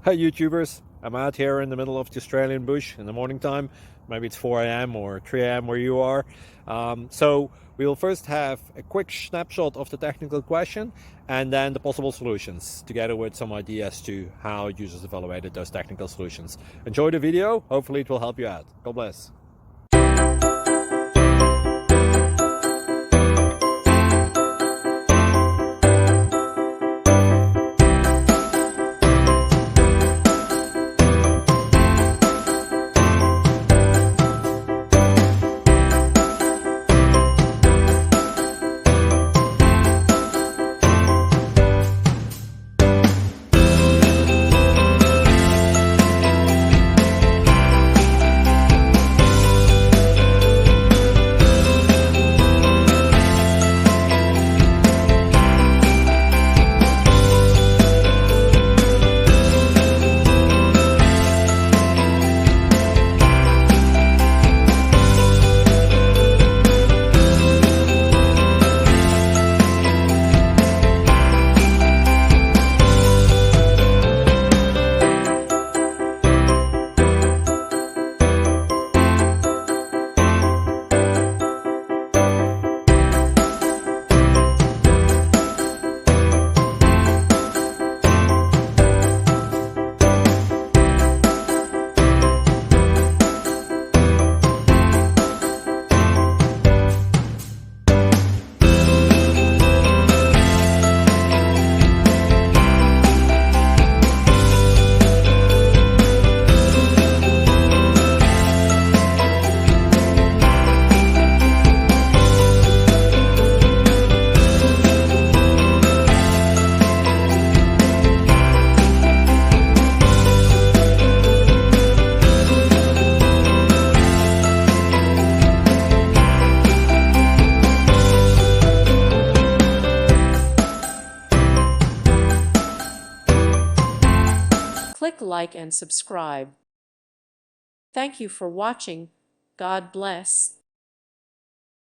Hi YouTubers, I'm out here in the middle of the Australian bush in the morning time. Maybe it's 4 a.m. or 3 a.m. where you are. So we'll first have a quick snapshot of the technical question and then the possible solutions, together with some ideas to how users evaluated those technical solutions. Enjoy the video, hopefully it will help you out. God bless. Click like and subscribe. Thank you for watching. God bless.